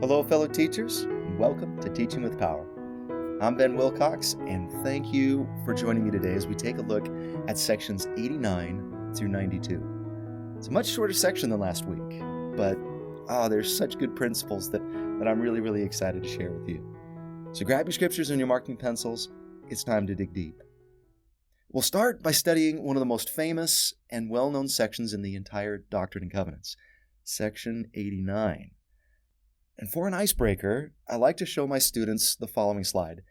Hello, fellow teachers, and welcome to Teaching with Power. I'm Ben Wilcox, and thank you for joining me today as we take a look at sections 89 through 92. It's a much shorter section than last week, but there's such good principles that I'm really excited to share with you. So grab your scriptures and your marking pencils. It's time to dig deep. We'll start by studying one of the most famous and well-known sections in the entire Doctrine and Covenants, section 89. And for an icebreaker, I like to show my students the following slide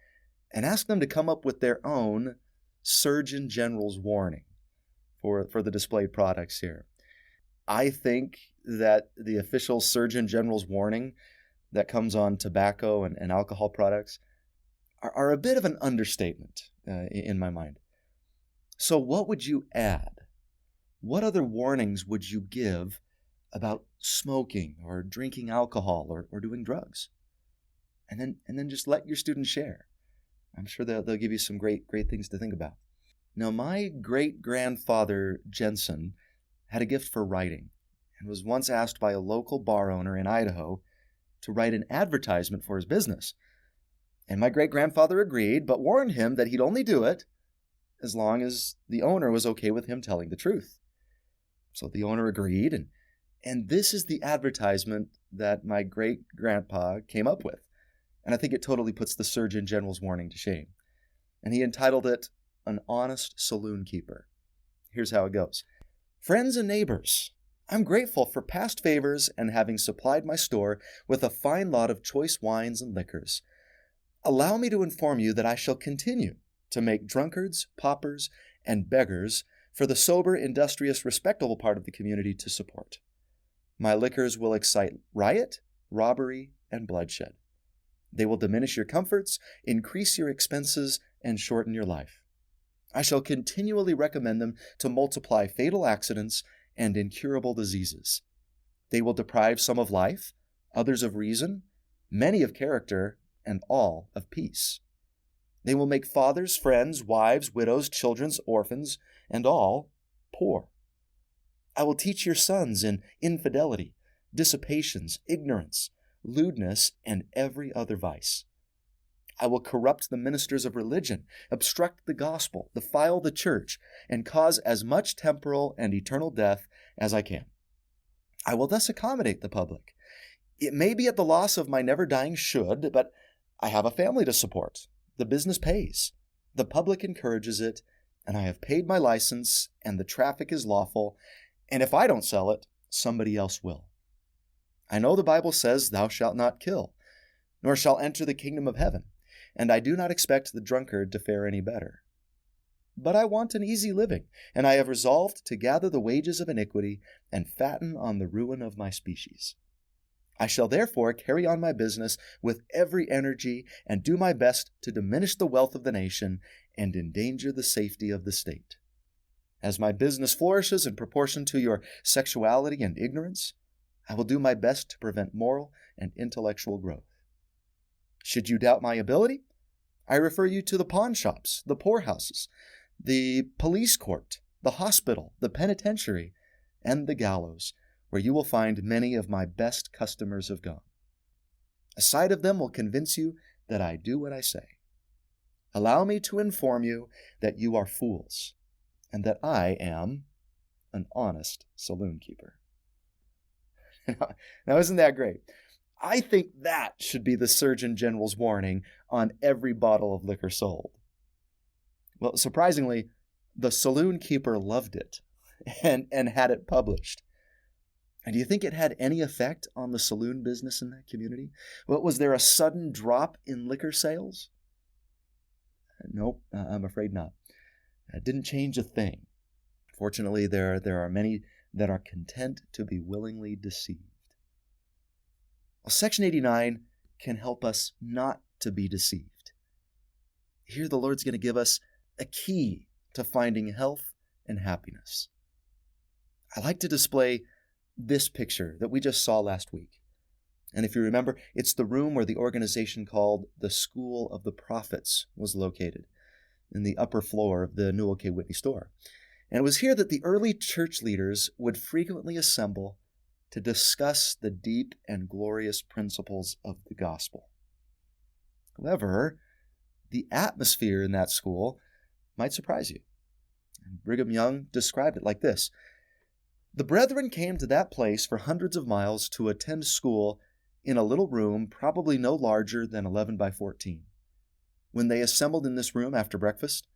and ask them to come up with their own Surgeon General's warning for the displayed products here. I think that the official Surgeon General's warning that comes on tobacco and alcohol products are a bit of an understatement in my mind. So what would you add? What other warnings would you give about smoking or drinking alcohol or doing drugs? And then just let your students share. I'm sure they'll give you some great things to think about. Now, my great-grandfather Jensen had a gift for writing and was once asked by a local bar owner in Idaho to write an advertisement for his business. And my great-grandfather agreed, but warned him that he'd only do it as long as the owner was okay with him telling the truth. So the owner agreed, and this is the advertisement that my great-grandpa came up with. And I think it totally puts the Surgeon General's warning to shame. And he entitled it, An Honest Saloon Keeper. Here's how it goes. Friends and neighbors, I'm grateful for past favors and having supplied my store with a fine lot of choice wines and liquors. Allow me to inform you that I shall continue to make drunkards, paupers, and beggars for the sober, industrious, respectable part of the community to support. My liquors will excite riot, robbery, and bloodshed. They will diminish your comforts, increase your expenses, and shorten your life. I shall continually recommend them to multiply fatal accidents and incurable diseases. They will deprive some of life, others of reason, many of character, and all of peace. They will make fathers, friends, wives, widows, children, orphans, and all poor. I will teach your sons in infidelity, dissipations, ignorance, lewdness, and every other vice. I will corrupt the ministers of religion, obstruct the gospel, defile the church, and cause as much temporal and eternal death as I can. I will thus accommodate the public. It may be at the loss of my never-dying should, but I have a family to support. The business pays. The public encourages it, and I have paid my license, and the traffic is lawful, and if I don't sell it, somebody else will. I know the Bible says, Thou shalt not kill, nor shalt enter the kingdom of heaven, and I do not expect the drunkard to fare any better. But I want an easy living, and I have resolved to gather the wages of iniquity and fatten on the ruin of my species. I shall therefore carry on my business with every energy and do my best to diminish the wealth of the nation and endanger the safety of the state. As my business flourishes in proportion to your sexuality and ignorance, I will do my best to prevent moral and intellectual growth. Should you doubt my ability, I refer you to the pawn shops, the poorhouses, the police court, the hospital, the penitentiary, and the gallows, where you will find many of my best customers have gone. A sight of them will convince you that I do what I say. Allow me to inform you that you are fools, and that I am an honest saloon keeper. Now, isn't that great? I think that should be the Surgeon General's warning on every bottle of liquor sold. Well, surprisingly, the saloon keeper loved it and had it published. And do you think it had any effect on the saloon business in that community? Well, was there a sudden drop in liquor sales? Nope, I'm afraid not. It didn't change a thing. Fortunately, there are many that are content to be willingly deceived. Well, Section 89 can help us not to be deceived. Here the Lord's going to give us a key to finding health and happiness. I like to display this picture that we just saw last week. And if you remember, it's the room where the organization called the School of the Prophets was located in the upper floor of the Newell K. Whitney store. And it was here that the early church leaders would frequently assemble to discuss the deep and glorious principles of the gospel. However, the atmosphere in that school might surprise you. Brigham Young described it like this: "The brethren came to that place for hundreds of miles to attend school in a little room probably no larger than 11 by 14. When they assembled in this room after breakfast,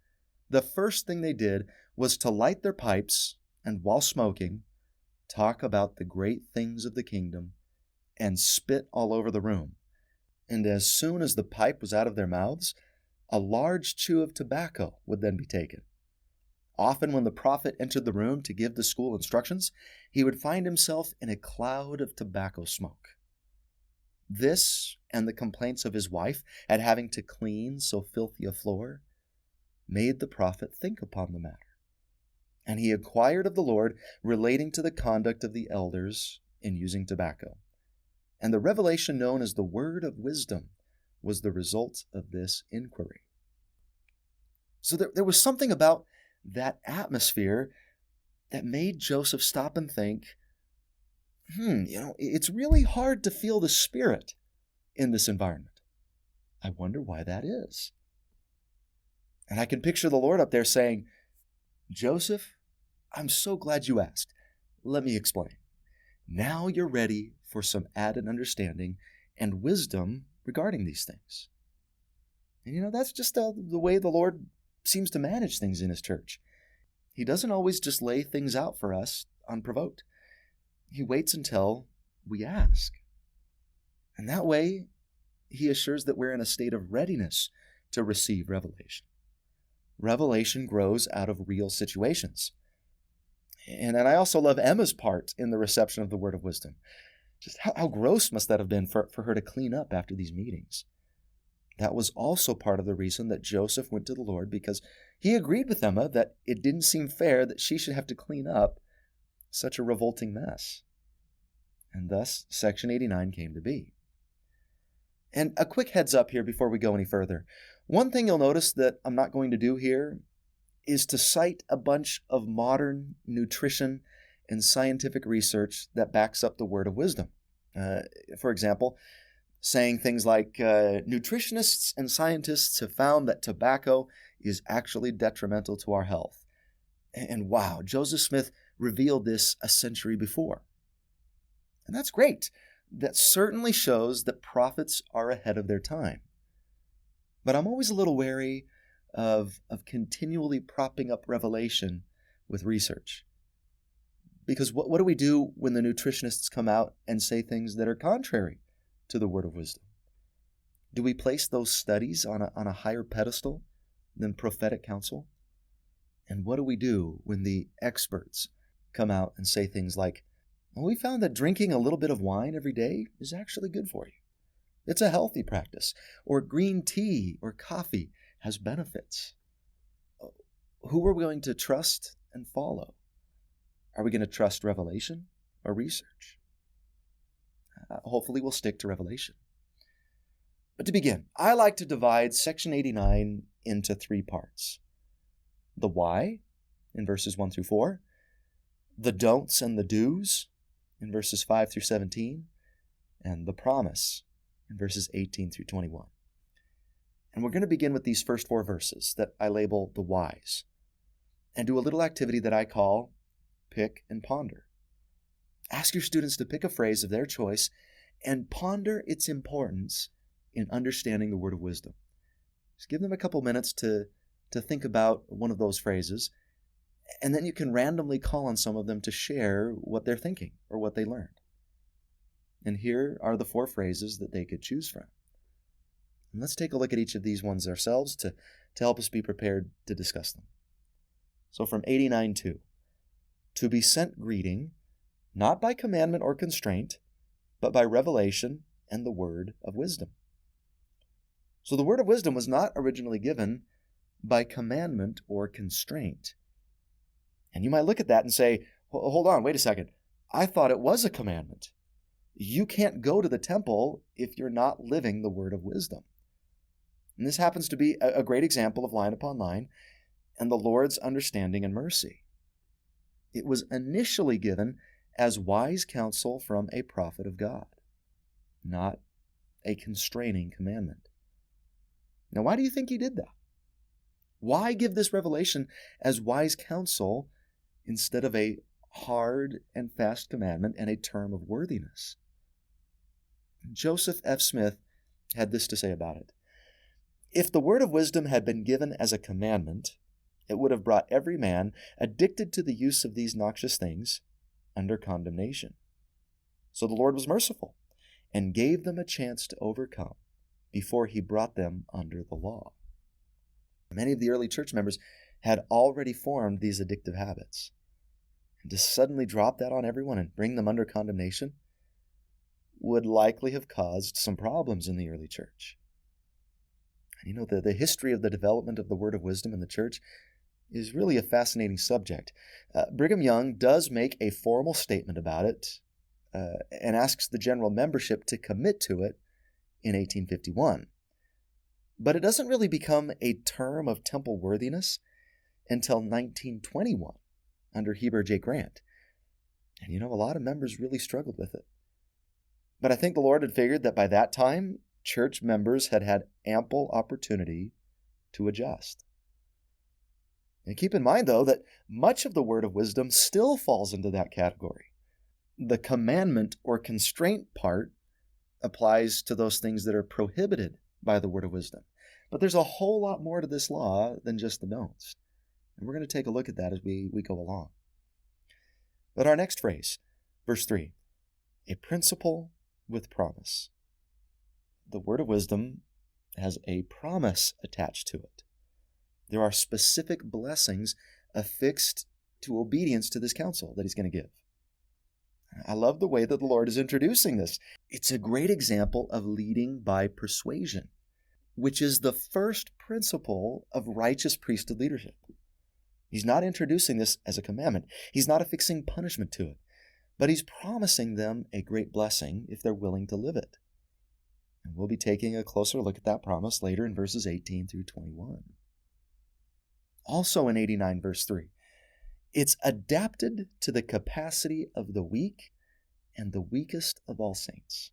the first thing they did was to light their pipes and, while smoking, talk about the great things of the kingdom and spit all over the room. And as soon as the pipe was out of their mouths, a large chew of tobacco would then be taken. Often when the prophet entered the room to give the school instructions, he would find himself in a cloud of tobacco smoke. This, and the complaints of his wife at having to clean so filthy a floor, made the prophet think upon the matter. And he inquired of the Lord relating to the conduct of the elders in using tobacco. And the revelation known as the word of wisdom was the result of this inquiry." So there was something about that atmosphere that made Joseph stop and think, it's really hard to feel the Spirit in this environment. I wonder why that is. And I can picture the Lord up there saying, "Joseph, I'm so glad you asked. Let me explain. Now you're ready for some added understanding and wisdom regarding these things." And that's just the way the Lord seems to manage things in his church. He doesn't always just lay things out for us unprovoked. He waits until we ask. And that way, he assures that we're in a state of readiness to receive revelation. Revelation grows out of real situations. And I also love Emma's part in the reception of the word of wisdom. Just how gross must that have been for her to clean up after these meetings? That was also part of the reason that Joseph went to the Lord, because he agreed with Emma that it didn't seem fair that she should have to clean up such a revolting mess. And thus, section 89 came to be. And a quick heads up here before we go any further. One thing you'll notice that I'm not going to do here is to cite a bunch of modern nutrition and scientific research that backs up the word of wisdom. For example, saying things like, nutritionists and scientists have found that tobacco is actually detrimental to our health. And wow, Joseph Smith revealed this a century before. And that's great. That certainly shows that prophets are ahead of their time. But I'm always a little wary of continually propping up revelation with research. Because what do we do when the nutritionists come out and say things that are contrary to the word of wisdom? Do we place those studies on a higher pedestal than prophetic counsel? And what do we do when the experts come out and say things like, "Well, we found that drinking a little bit of wine every day is actually good for you. It's a healthy practice," or green tea or coffee has benefits. Who are we going to trust and follow? Are we going to trust revelation or research? Hopefully we'll stick to revelation. But to begin, I like to divide section 89 into 3 parts. The why in verses 1 through 4, the don'ts and the do's in verses 5 through 17, and the promise in verses 18 through 21. And we're going to begin with these first 4 verses that I label the whys, and do a little activity that I call pick and ponder. Ask your students to pick a phrase of their choice and ponder its importance in understanding the word of wisdom. Just give them a couple minutes to think about one of those phrases, and then you can randomly call on some of them to share what they're thinking or what they learned. And here are the 4 phrases that they could choose from. And let's take a look at each of these ones ourselves to help us be prepared to discuss them. So from 89:2, to be sent greeting, not by commandment or constraint, but by revelation and the word of wisdom. So the word of wisdom was not originally given by commandment or constraint. And you might look at that and say, hold on, wait a second. I thought it was a commandment. You can't go to the temple if you're not living the word of wisdom. And this happens to be a great example of line upon line and the Lord's understanding and mercy. It was initially given as wise counsel from a prophet of God, not a constraining commandment. Now, why do you think he did that? Why give this revelation as wise counsel instead of a hard and fast commandment and a term of worthiness? Joseph F. Smith had this to say about it. If the word of wisdom had been given as a commandment, it would have brought every man addicted to the use of these noxious things under condemnation. So the Lord was merciful and gave them a chance to overcome before he brought them under the law. Many of the early church members had already formed these addictive habits. And to suddenly drop that on everyone and bring them under condemnation would likely have caused some problems in the early church. And the history of the development of the word of wisdom in the church is really a fascinating subject. Brigham Young does make a formal statement about it and asks the general membership to commit to it in 1851. But it doesn't really become a term of temple worthiness until 1921 under Heber J. Grant. And a lot of members really struggled with it. But I think the Lord had figured that by that time, church members had had ample opportunity to adjust. And keep in mind, though, that much of the word of wisdom still falls into that category. The commandment or constraint part applies to those things that are prohibited by the word of wisdom. But there's a whole lot more to this law than just the don'ts. And we're going to take a look at that as we go along. But our next phrase, verse 3, a principle with promise. The word of wisdom has a promise attached to it. There are specific blessings affixed to obedience to this counsel that he's going to give. I love the way that the Lord is introducing this. It's a great example of leading by persuasion, which is the first principle of righteous priesthood leadership. He's not introducing this as a commandment. He's not affixing punishment to it, but he's promising them a great blessing if they're willing to live it. And we'll be taking a closer look at that promise later in verses 18 through 21. Also in 89 verse 3, it's adapted to the capacity of the weak and the weakest of all saints.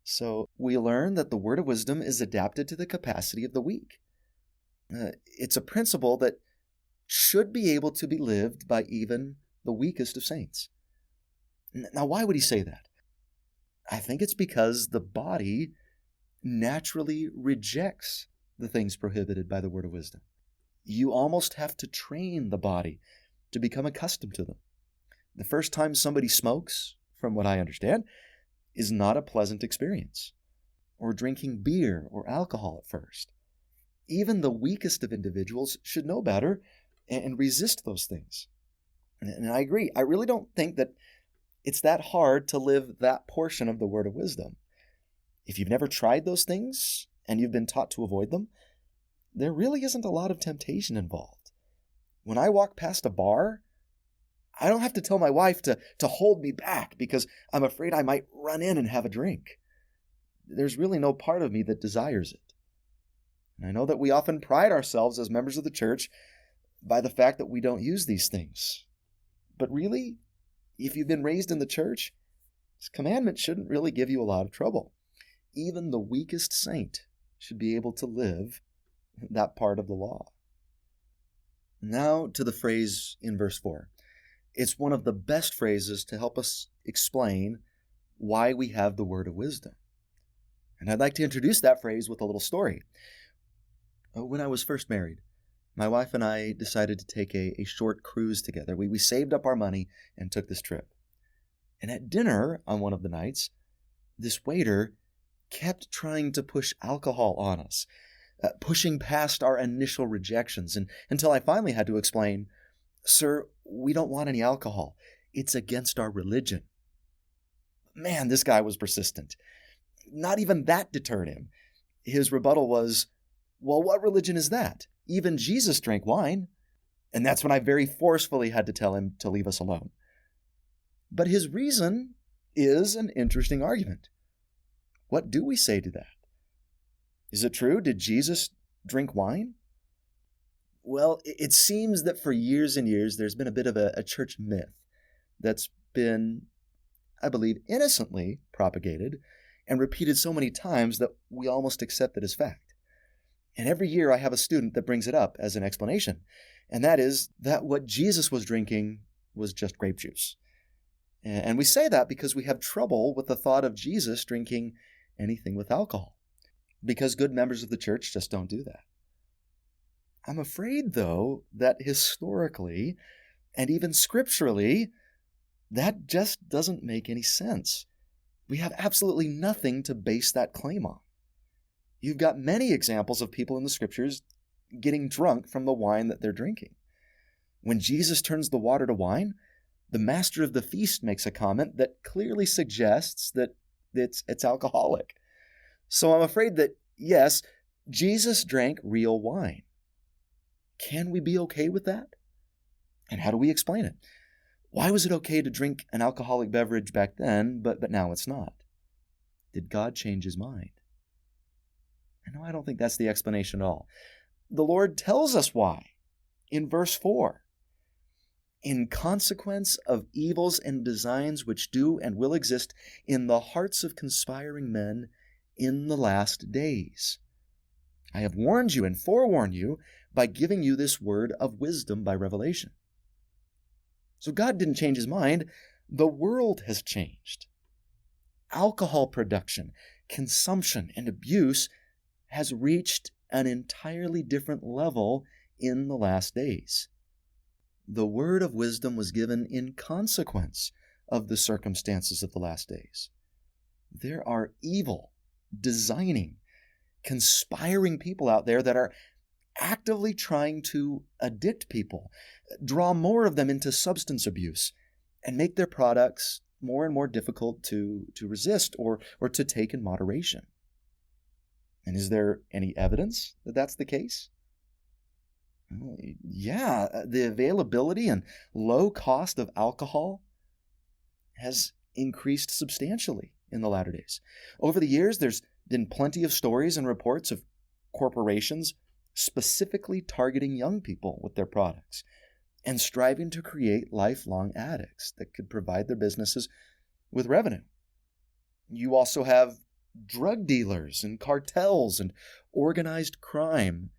So we learn that the word of wisdom is adapted to the capacity of the weak. It's a principle that should be able to be lived by even the weakest of saints. Now, why would he say that? I think it's because the body naturally rejects the things prohibited by the word of wisdom. You almost have to train the body to become accustomed to them. The first time somebody smokes, from what I understand, is not a pleasant experience. Or drinking beer or alcohol at first. Even the weakest of individuals should know better and resist those things. And I agree. I really don't think that it's that hard to live that portion of the word of wisdom. If you've never tried those things and you've been taught to avoid them, there really isn't a lot of temptation involved. When I walk past a bar, I don't have to tell my wife to hold me back because I'm afraid I might run in and have a drink. There's really no part of me that desires it. And I know that we often pride ourselves as members of the church by the fact that we don't use these things. But really, if you've been raised in the church, this commandment shouldn't really give you a lot of trouble. Even the weakest saint should be able to live that part of the law. Now to the phrase in verse 4. It's one of the best phrases to help us explain why we have the word of wisdom. And I'd like to introduce that phrase with a little story. When I was first married, my wife and I decided to take a short cruise together. We saved up our money and took this trip. And at dinner on one of the nights, this waiter kept trying to push alcohol on us, pushing past our initial rejections, and until I finally had to explain, "Sir, we don't want any alcohol. It's against our religion." Man, this guy was persistent. Not even that deterred him. His rebuttal was, "Well, what religion is that? Even Jesus drank wine." And that's when I very forcefully had to tell him to leave us alone. But his reason is an interesting argument. What do we say to that? Is it true? Did Jesus drink wine? Well, it seems that for years and years there's been a bit of a church myth that's been, I believe, innocently propagated and repeated so many times that we almost accept it as fact. And every year I have a student that brings it up as an explanation, and that is that what Jesus was drinking was just grape juice. And we say that because we have trouble with the thought of Jesus drinking anything with alcohol, because good members of the church just don't do that. I'm afraid, though, that historically and even scripturally, that just doesn't make any sense. We have absolutely nothing to base that claim on. You've got many examples of people in the scriptures getting drunk from the wine that they're drinking. When Jesus turns the water to wine, the master of the feast makes a comment that clearly suggests that it's alcoholic. So I'm afraid that, yes, Jesus drank real wine. Can we be okay with that? And how do we explain it? Why was it okay to drink an alcoholic beverage back then, but now it's not? Did God change his mind? No, I don't think that's the explanation at all. The Lord tells us why in verse 4. In consequence of evils and designs which do and will exist in the hearts of conspiring men in the last days. I have warned you and forewarned you by giving you this word of wisdom by revelation. So God didn't change his mind. The world has changed. Alcohol production, consumption, and abuse has reached an entirely different level in the last days. The word of wisdom was given in consequence of the circumstances of the last days. There are evil, designing, conspiring people out there that are actively trying to addict people, draw more of them into substance abuse, and make their products more and more difficult to resist or to take in moderation. And is there any evidence that that's the case? Well, yeah, the availability and low cost of alcohol has increased substantially in the latter days. Over the years, there's been plenty of stories and reports of corporations specifically targeting young people with their products and striving to create lifelong addicts that could provide their businesses with revenue. You also have drug dealers and cartels and organized crime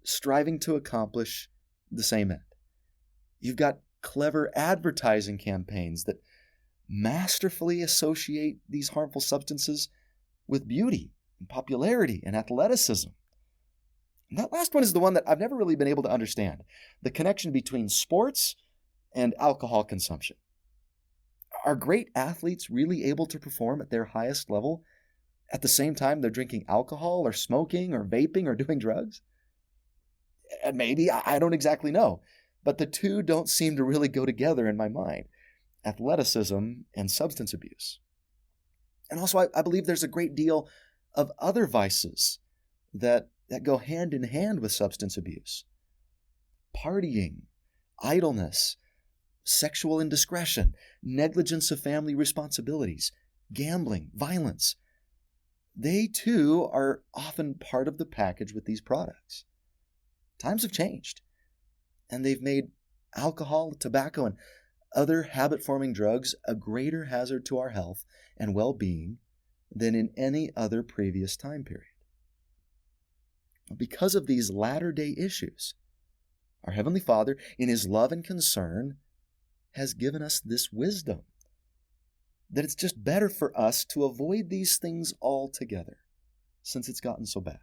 striving to accomplish the same end. You've got clever advertising campaigns that masterfully associate these harmful substances with beauty and popularity and athleticism. And that last one is the one that I've never really been able to understand, the connection between sports and alcohol consumption. Are great athletes really able to perform at their highest level at the same time they're drinking alcohol or smoking or vaping or doing drugs? And maybe, I don't exactly know, but the two don't seem to really go together in my mind, athleticism and substance abuse. And also, I believe there's a great deal of other vices that go hand in hand with substance abuse. Partying, idleness, sexual indiscretion, negligence of family responsibilities, gambling, violence. They too are often part of the package with these products. Times have changed, and they've made alcohol, tobacco, and other habit-forming drugs a greater hazard to our health and well-being than in any other previous time period. Because of these latter-day issues, our Heavenly Father, in His love and concern, has given us this wisdom, that it's just better for us to avoid these things altogether, since it's gotten so bad.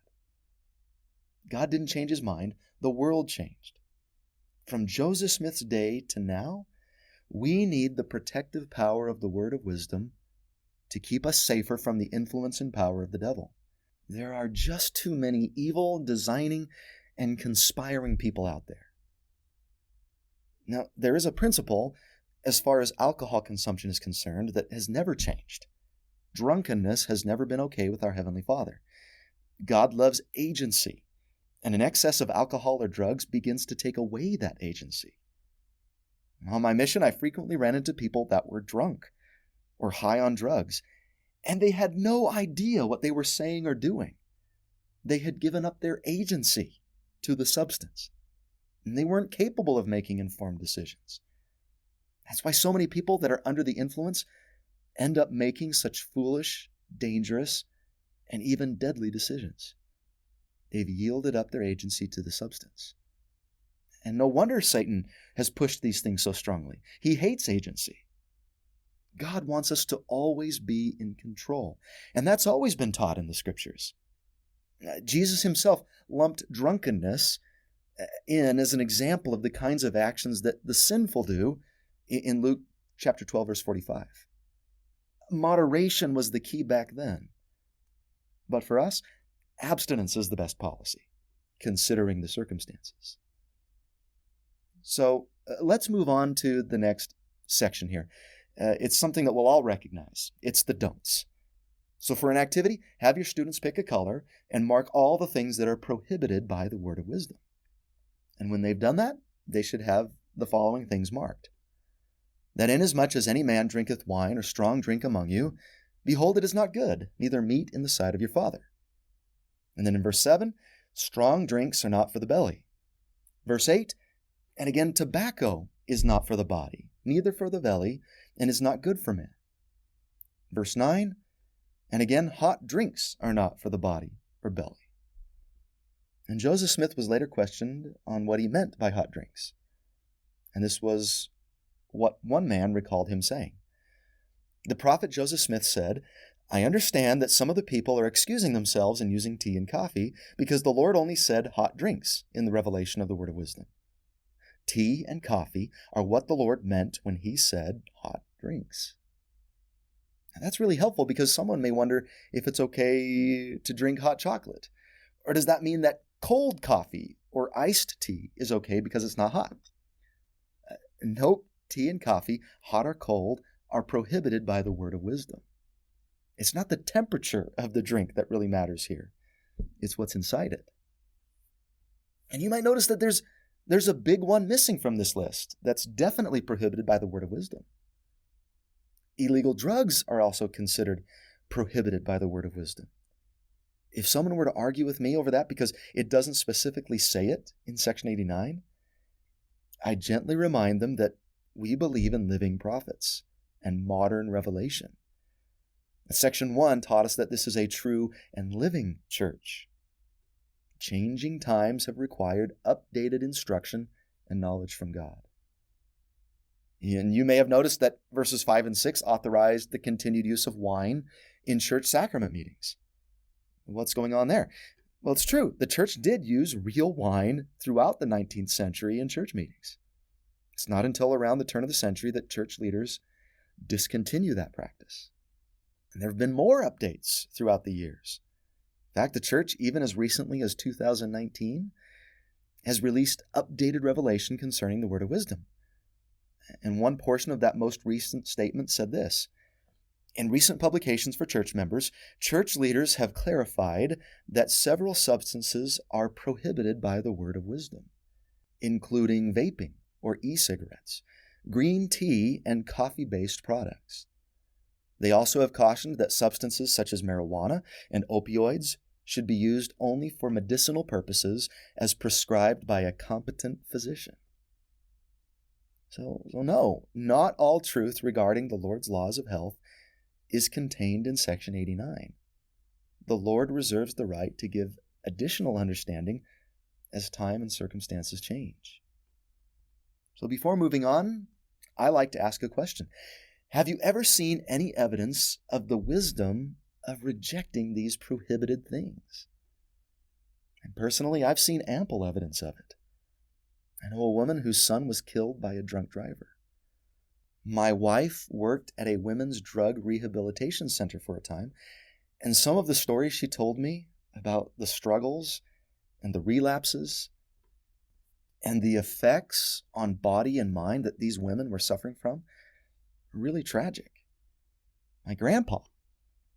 God didn't change His mind, the world changed. From Joseph Smith's day to now, we need the protective power of the word of wisdom to keep us safer from the influence and power of the devil. There are just too many evil, designing, and conspiring people out there. Now, there is a principle as far as alcohol consumption is concerned that has never changed. Drunkenness has never been okay with our Heavenly Father. God loves agency, and an excess of alcohol or drugs begins to take away that agency. On my mission, I frequently ran into people that were drunk or high on drugs, and they had no idea what they were saying or doing. They had given up their agency to the substance, and they weren't capable of making informed decisions. That's why so many people that are under the influence end up making such foolish, dangerous, and even deadly decisions. They've yielded up their agency to the substance. And no wonder Satan has pushed these things so strongly. He hates agency. God wants us to always be in control. And that's always been taught in the Scriptures. Jesus himself lumped drunkenness in as an example of the kinds of actions that the sinful do in Luke chapter 12, verse 45. Moderation was the key back then. But for us, abstinence is the best policy, considering the circumstances. So let's move on to the next section here. It's something that we'll all recognize. It's the don'ts. So for an activity, have your students pick a color and mark all the things that are prohibited by the word of wisdom. And when they've done that, they should have the following things marked. That inasmuch as any man drinketh wine or strong drink among you, behold, it is not good, neither meat in the sight of your Father. And then in verse 7, strong drinks are not for the belly. Verse 8, and again, tobacco is not for the body, neither for the belly, and is not good for man. Verse 9, and again, hot drinks are not for the body or belly. And Joseph Smith was later questioned on what he meant by hot drinks. And this was what one man recalled him saying. The prophet Joseph Smith said, I understand that some of the people are excusing themselves in using tea and coffee because the Lord only said hot drinks in the revelation of the word of wisdom. Tea and coffee are what the Lord meant when he said hot drinks. And that's really helpful because someone may wonder if it's okay to drink hot chocolate. Or does that mean that cold coffee or iced tea is okay because it's not hot? Nope, tea and coffee, hot or cold, are prohibited by the word of wisdom. It's not the temperature of the drink that really matters here. It's what's inside it. And you might notice that there's a big one missing from this list that's definitely prohibited by the word of wisdom. Illegal drugs are also considered prohibited by the word of wisdom. If someone were to argue with me over that because it doesn't specifically say it in section 89, I gently remind them that we believe in living prophets and modern revelation. Section 1 taught us that this is a true and living church. Changing times have required updated instruction and knowledge from God. And you may have noticed that verses 5 and 6 authorized the continued use of wine in church sacrament meetings. What's going on there? Well, it's true. The church did use real wine throughout the 19th century in church meetings. It's not until around the turn of the century that church leaders discontinue that practice. And there have been more updates throughout the years. In fact, the church, even as recently as 2019, has released updated revelation concerning the word of wisdom. And one portion of that most recent statement said this: in recent publications for church members, church leaders have clarified that several substances are prohibited by the word of wisdom, including vaping or e-cigarettes, green tea, and coffee-based products. They also have cautioned that substances such as marijuana and opioids should be used only for medicinal purposes as prescribed by a competent physician. So no, not all truth regarding the Lord's laws of health is contained in section 89. The Lord reserves the right to give additional understanding as time and circumstances change. So before moving on, I like to ask a question. Have you ever seen any evidence of the wisdom of rejecting these prohibited things? And personally, I've seen ample evidence of it. I know a woman whose son was killed by a drunk driver. My wife worked at a women's drug rehabilitation center for a time, and some of the stories she told me about the struggles and the relapses and the effects on body and mind that these women were suffering from were really tragic. My grandpa,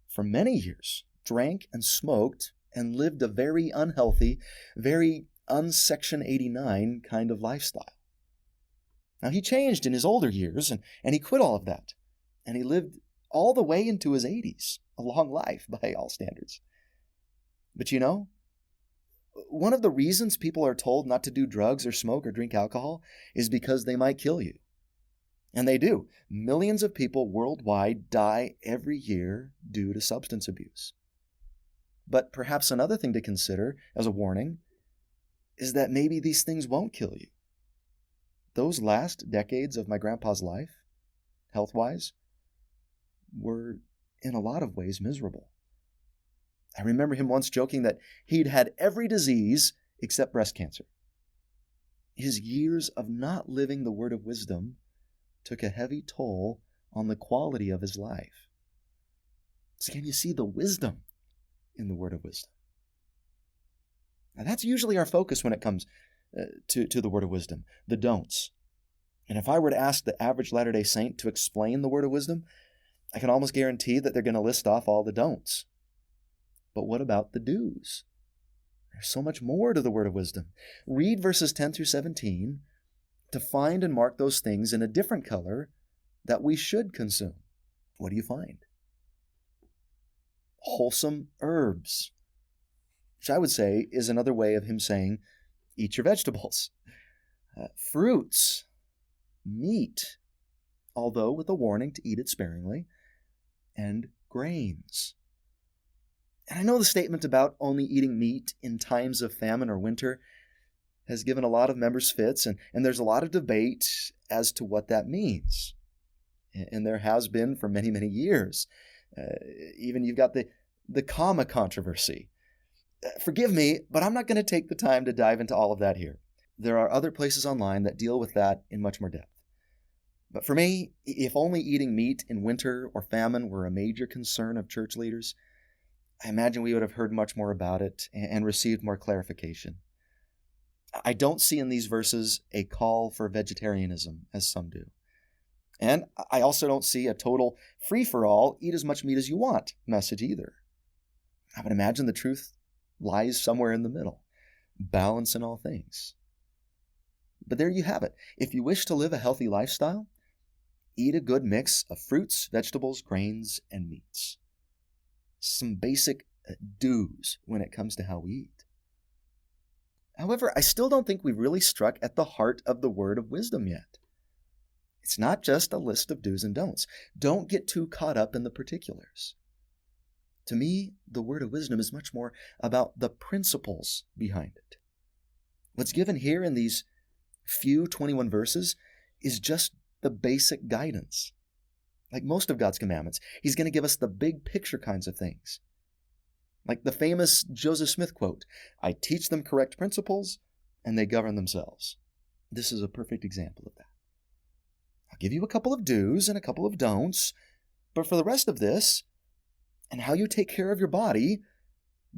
for many years, drank and smoked and lived a very unhealthy, very un-Section 89 kind of lifestyle. Now, he changed in his older years, and he quit all of that. And he lived all the way into his 80s, a long life by all standards. But you know, one of the reasons people are told not to do drugs or smoke or drink alcohol is because they might kill you. And they do. Millions of people worldwide die every year due to substance abuse. But perhaps another thing to consider as a warning is that maybe these things won't kill you. Those last decades of my grandpa's life, health-wise, were in a lot of ways miserable. I remember him once joking that he'd had every disease except breast cancer. His years of not living the word of wisdom took a heavy toll on the quality of his life. So can you see the wisdom in the word of wisdom? Now that's usually our focus when it comes to the word of wisdom, the don'ts. And if I were to ask the average Latter-day Saint to explain the word of wisdom, I can almost guarantee that they're going to list off all the don'ts. But what about the do's? There's so much more to the word of wisdom. Read verses 10 through 17 to find and mark those things in a different color that we should consume. What do you find? Wholesome herbs, which I would say is another way of him saying, eat your vegetables. Fruits, meat, although with a warning to eat it sparingly, and grains. And I know the statement about only eating meat in times of famine or winter has given a lot of members fits, and there's a lot of debate as to what that means. And there has been for many, many years. Even you've got the comma controversy. Forgive me, but I'm not going to take the time to dive into all of that here. There are other places online that deal with that in much more depth. But for me, if only eating meat in winter or famine were a major concern of church leaders, I imagine we would have heard much more about it and received more clarification. I don't see in these verses a call for vegetarianism, as some do. And I also don't see a total free-for-all, eat as much meat as you want message either. I would imagine the truth lies somewhere in the middle, balance in all things. But there you have it. If you wish to live a healthy lifestyle, eat a good mix of fruits, vegetables, grains, and meats. Some basic do's when it comes to how we eat. However, I still don't think we've really struck at the heart of the word of wisdom yet. It's not just a list of do's and don'ts. Don't get too caught up in the particulars. To me, the word of wisdom is much more about the principles behind it. What's given here in these few 21 verses is just the basic guidance. Like most of God's commandments, he's going to give us the big picture kinds of things. Like the famous Joseph Smith quote, "I teach them correct principles, and they govern themselves." This is a perfect example of that. I'll give you a couple of do's and a couple of don'ts, but for the rest of this, and how you take care of your body,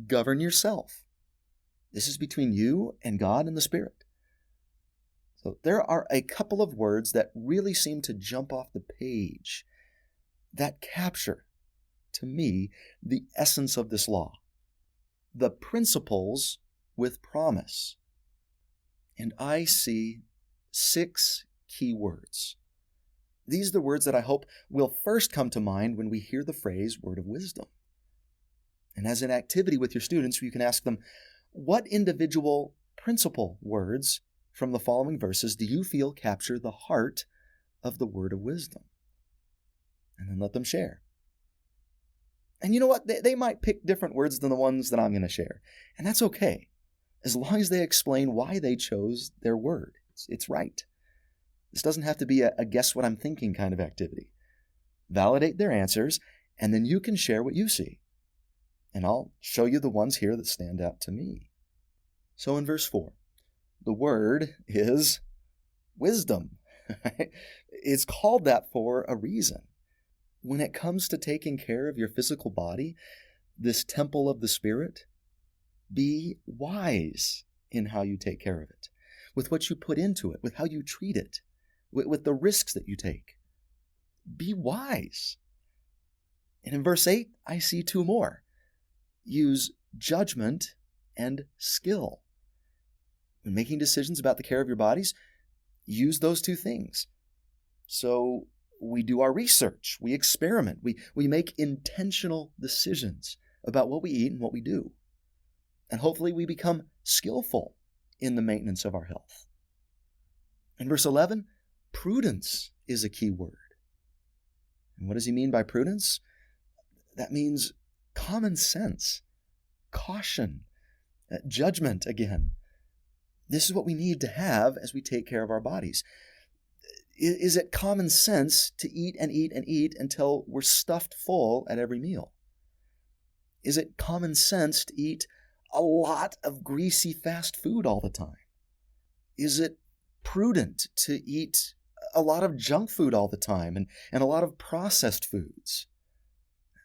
govern yourself. This is between you and God and the Spirit. So there are a couple of words that really seem to jump off the page that capture, to me, the essence of this law. The principles with promise. And I see 6 key words. These are the words that I hope will first come to mind when we hear the phrase word of wisdom. And as an activity with your students, you can ask them, what individual principle words from the following verses do you feel capture the heart of the word of wisdom? And then let them share. And you know what? They might pick different words than the ones that I'm going to share. And that's okay, as long as they explain why they chose their word. It's right. This doesn't have to be a guess what I'm thinking kind of activity. Validate their answers, and then you can share what you see. And I'll show you the ones here that stand out to me. So in verse 4, the word is wisdom. It's called that for a reason. When it comes to taking care of your physical body, this temple of the Spirit, be wise in how you take care of it, with what you put into it, with how you treat it, with the risks that you take. Be wise. And in verse 8, I see 2 more. Use judgment and skill. When making decisions about the care of your bodies, use those 2 things. So we do our research, we experiment, we make intentional decisions about what we eat and what we do. And hopefully we become skillful in the maintenance of our health. In verse 11, Prudence is a key word. And what does he mean by prudence? That means common sense, caution, judgment again. This is what we need to have as we take care of our bodies. Is it common sense to eat and eat and eat until we're stuffed full at every meal? Is it common sense to eat a lot of greasy fast food all the time? Is it prudent to eat a lot of junk food all the time and a lot of processed foods?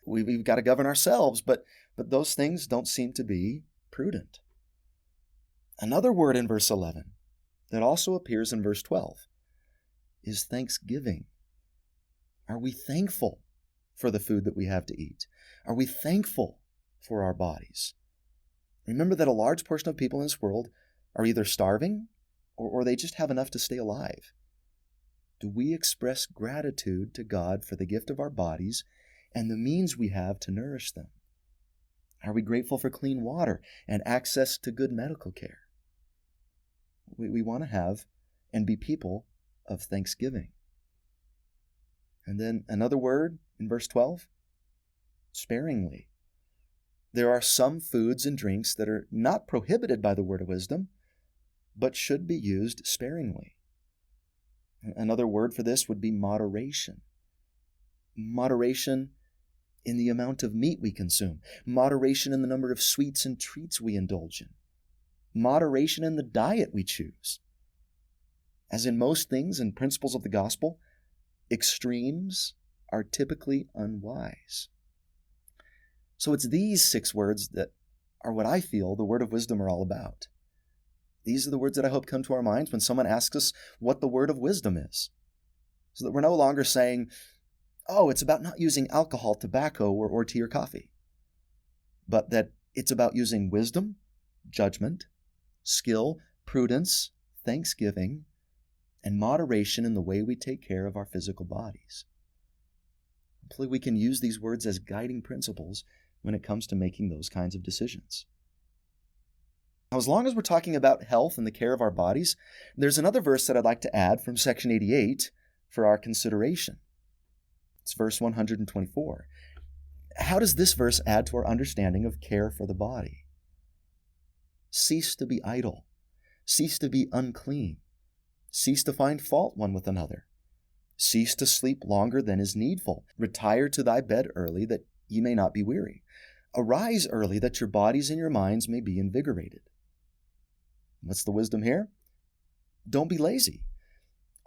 We've got to govern ourselves, but those things don't seem to be prudent. Another word in verse 11 that also appears in verse 12 is thanksgiving. Are we thankful for the food that we have to eat? Are we thankful for our bodies? Remember that a large portion of people in this world are either starving or they just have enough to stay alive. Do we express gratitude to God for the gift of our bodies and the means we have to nourish them? Are we grateful for clean water and access to good medical care? We want to have and be people of thanksgiving. And then another word in verse 12, sparingly. There are some foods and drinks that are not prohibited by the word of wisdom, but should be used sparingly. Another word for this would be moderation. Moderation in the amount of meat we consume. Moderation in the number of sweets and treats we indulge in. Moderation in the diet we choose. As in most things and principles of the gospel, extremes are typically unwise. So it's these 6 words that are what I feel the word of wisdom are all about. These are the words that I hope come to our minds when someone asks us what the word of wisdom is. So that we're no longer saying, oh, it's about not using alcohol, tobacco, or tea or coffee. But that it's about using wisdom, judgment, skill, prudence, thanksgiving, and moderation in the way we take care of our physical bodies. Hopefully we can use these words as guiding principles when it comes to making those kinds of decisions. Now, as long as we're talking about health and the care of our bodies, there's another verse that I'd like to add from section 88 for our consideration. It's verse 124. How does this verse add to our understanding of care for the body? Cease to be idle. Cease to be unclean. Cease to find fault one with another. Cease to sleep longer than is needful. Retire to thy bed early, that ye may not be weary. Arise early, that your bodies and your minds may be invigorated. What's the wisdom here? Don't be lazy.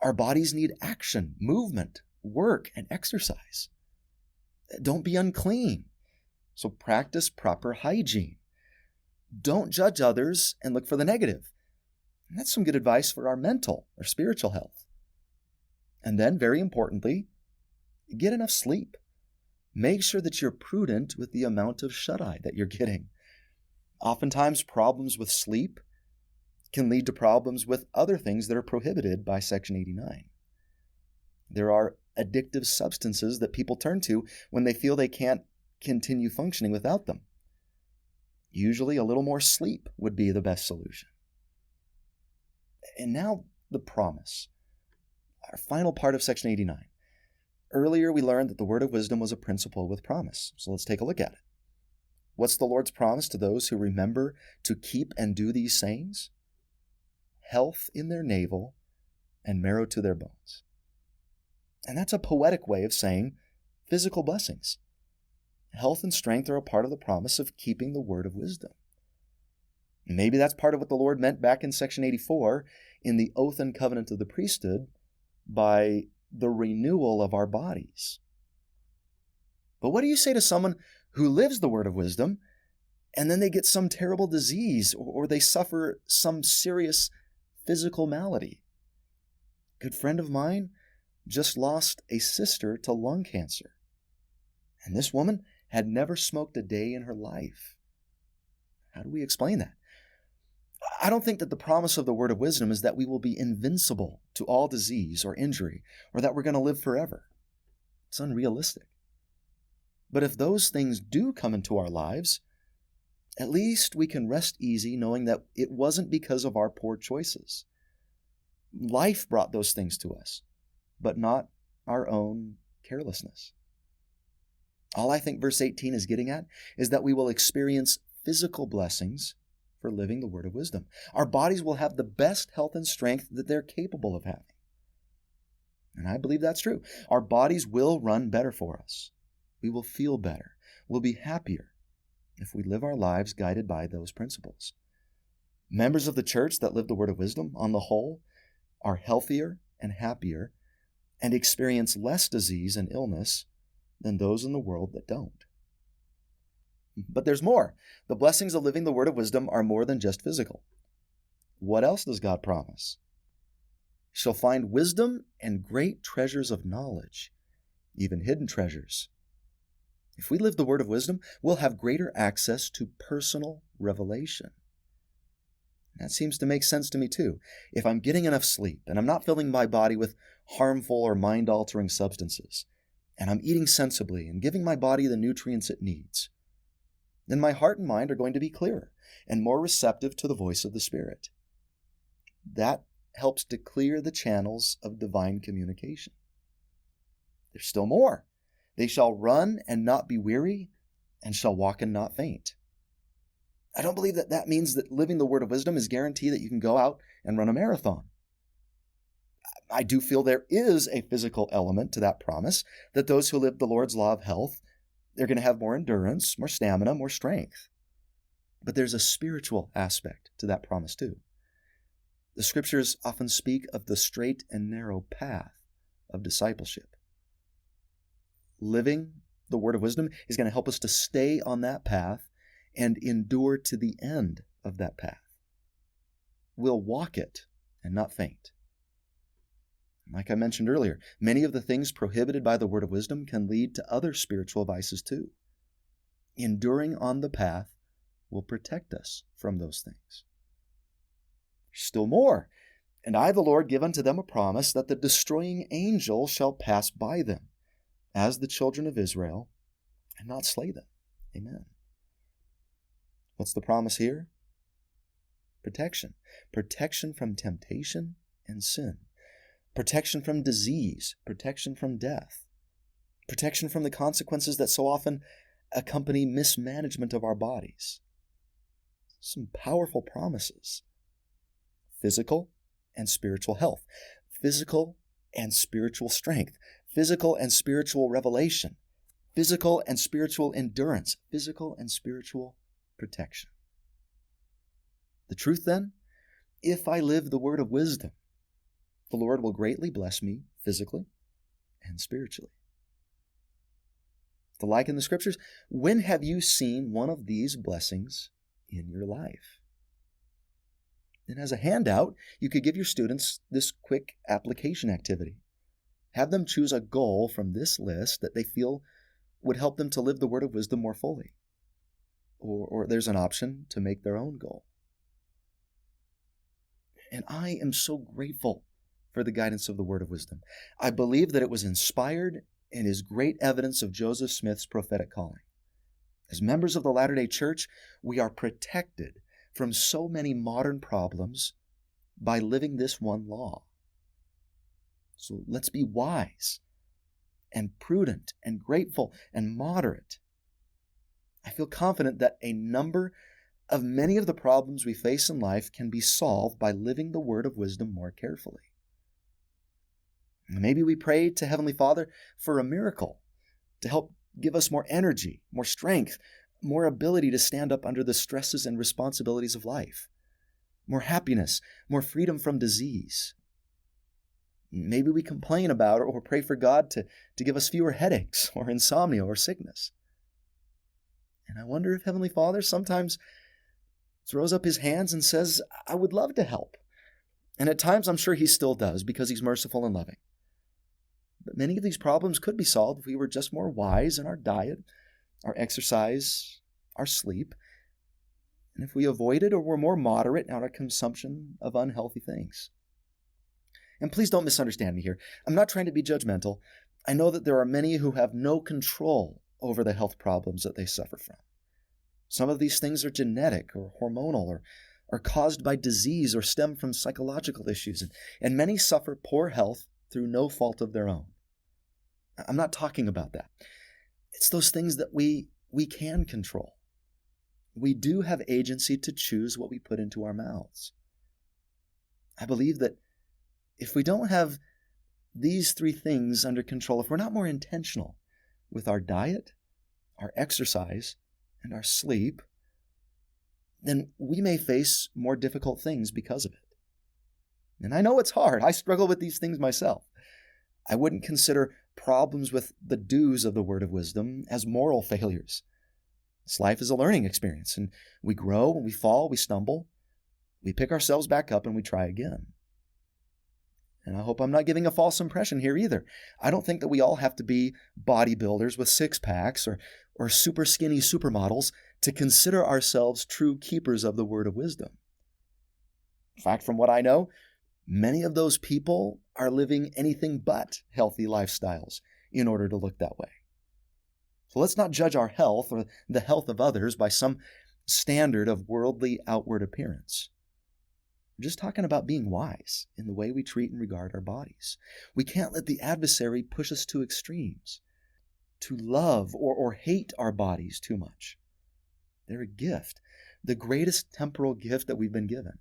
Our bodies need action, movement, work, and exercise. Don't be unclean. So practice proper hygiene. Don't judge others and look for the negative. And that's some good advice for our mental or spiritual health. And then, very importantly, get enough sleep. Make sure that you're prudent with the amount of shut-eye that you're getting. Oftentimes, problems with sleep can lead to problems with other things that are prohibited by Section 89. There are addictive substances that people turn to when they feel they can't continue functioning without them. Usually, a little more sleep would be the best solution. And now, the promise. Our final part of Section 89. Earlier, we learned that the word of wisdom was a principle with promise. So let's take a look at it. What's the Lord's promise to those who remember to keep and do these sayings? Health in their navel and marrow to their bones. And that's a poetic way of saying physical blessings. Health and strength are a part of the promise of keeping the word of wisdom. Maybe that's part of what the Lord meant back in Section 84 in the oath and covenant of the priesthood by the renewal of our bodies. But what do you say to someone who lives the word of wisdom and then they get some terrible disease or they suffer some serious physical malady? A good friend of mine just lost a sister to lung cancer. And this woman had never smoked a day in her life. How do we explain that? I don't think that the promise of the word of wisdom is that we will be invincible to all disease or injury, or that we're going to live forever. It's unrealistic. But if those things do come into our lives, at least we can rest easy knowing that it wasn't because of our poor choices, Life brought those things to us, but not our own carelessness. All I think verse 18 is getting at is that we will experience physical blessings for living the word of wisdom. Our bodies will have the best health and strength that they're capable of having. And I believe that's true. Our bodies will run better for us. We will feel better. We'll be happier if we live our lives guided by those principles. Members of the church that live the word of wisdom, on the whole, are healthier and happier and experience less disease and illness than those in the world that don't. But there's more. The blessings of living the word of wisdom are more than just physical. What else does God promise? Shall find wisdom and great treasures of knowledge, even hidden treasures. If we live the word of wisdom, we'll have greater access to personal revelation. That seems to make sense to me too. If I'm getting enough sleep and I'm not filling my body with harmful or mind-altering substances, and I'm eating sensibly and giving my body the nutrients it needs, then my heart and mind are going to be clearer and more receptive to the voice of the Spirit. That helps to clear the channels of divine communication. There's still more. They shall run and not be weary, and shall walk and not faint. I don't believe that means that living the word of wisdom is guaranteed that you can go out and run a marathon. I do feel there is a physical element to that promise, that those who live the Lord's law of health, they're going to have more endurance, more stamina, more strength. But there's a spiritual aspect to that promise too. The scriptures often speak of the straight and narrow path of discipleship. Living the word of wisdom is going to help us to stay on that path and endure to the end of that path. We'll walk it and not faint. Like I mentioned earlier, many of the things prohibited by the word of wisdom can lead to other spiritual vices too. Enduring on the path will protect us from those things. Still more. And I, the Lord, give unto them a promise that the destroying angel shall pass by them, as the children of Israel, and not slay them. Amen. What's the promise here? Protection. Protection from temptation and sin. Protection from disease. Protection from death. Protection from the consequences that so often accompany mismanagement of our bodies. Some powerful promises. Physical and spiritual health. Physical and spiritual strength. Physical and spiritual revelation. Physical and spiritual endurance. Physical and spiritual protection. The truth then, if I live the word of wisdom, the Lord will greatly bless me physically and spiritually. The like in the scriptures, when have you seen one of these blessings in your life? And as a handout, you could give your students this quick application activity. Have them choose a goal from this list that they feel would help them to live the word of wisdom more fully. Or there's an option to make their own goal. And I am so grateful for the guidance of the word of wisdom. I believe that it was inspired and is great evidence of Joseph Smith's prophetic calling. As members of the Latter-day Church, we are protected from so many modern problems by living this one law. So let's be wise and prudent and grateful and moderate. I feel confident that a number of many of the problems we face in life can be solved by living the word of wisdom more carefully. Maybe we pray to Heavenly Father for a miracle to help give us more energy, more strength, more ability to stand up under the stresses and responsibilities of life, more happiness, more freedom from disease. Maybe we complain about or pray for God to give us fewer headaches or insomnia or sickness. And I wonder if Heavenly Father sometimes throws up his hands and says, I would love to help. And at times I'm sure he still does because he's merciful and loving. But many of these problems could be solved if we were just more wise in our diet, our exercise, our sleep, and if we avoided or were more moderate in our consumption of unhealthy things. And please don't misunderstand me here. I'm not trying to be judgmental. I know that there are many who have no control over the health problems that they suffer from. Some of these things are genetic or hormonal or are caused by disease or stem from psychological issues, and many suffer poor health through no fault of their own. I'm not talking about that. It's those things that we can control. We do have agency to choose what we put into our mouths. I believe that if we don't have these three things under control, if we're not more intentional with our diet, our exercise, and our sleep, then we may face more difficult things because of it. And I know it's hard. I struggle with these things myself. I wouldn't consider problems with the do's of the word of wisdom as moral failures. This life is a learning experience, and we grow, and we fall, we stumble, we pick ourselves back up, and we try again. And I hope I'm not giving a false impression here either. I don't think that we all have to be bodybuilders with six-packs or super skinny supermodels to consider ourselves true keepers of the word of wisdom. In fact, from what I know, many of those people are living anything but healthy lifestyles in order to look that way. So let's not judge our health or the health of others by some standard of worldly outward appearance. We're just talking about being wise in the way we treat and regard our bodies. We can't let the adversary push us to extremes, to love or hate our bodies too much. They're a gift, the greatest temporal gift that we've been given.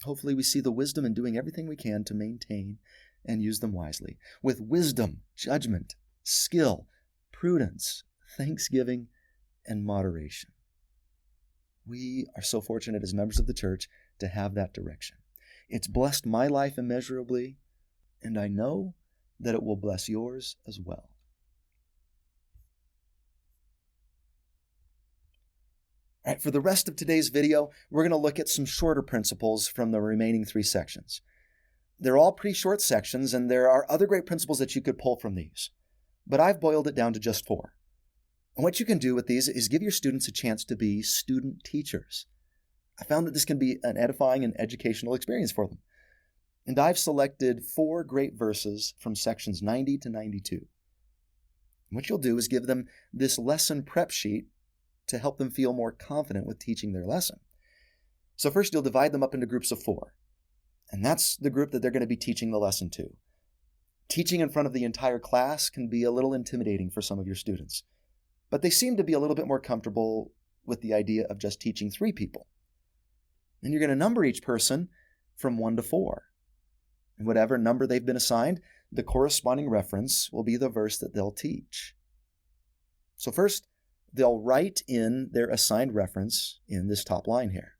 Hopefully we see the wisdom in doing everything we can to maintain and use them wisely, with wisdom, judgment, skill, prudence, thanksgiving, and moderation. We are so fortunate as members of the church to have that direction. It's blessed my life immeasurably, and I know that it will bless yours as well. All right, for the rest of today's video, we're going to look at some shorter principles from the remaining 3 sections. They're all pretty short sections, and there are other great principles that you could pull from these, but I've boiled it down to just 4. And what you can do with these is give your students a chance to be student teachers. I found that this can be an edifying and educational experience for them. And I've selected 4 great verses from sections 90 to 92. And what you'll do is give them this lesson prep sheet to help them feel more confident with teaching their lesson. So first, you'll divide them up into groups of 4. And that's the group that they're going to be teaching the lesson to. Teaching in front of the entire class can be a little intimidating for some of your students, but they seem to be a little bit more comfortable with the idea of just teaching 3 people. And you're going to number each person from 1 to 4. And whatever number they've been assigned, the corresponding reference will be the verse that they'll teach. So first, they'll write in their assigned reference in this top line here.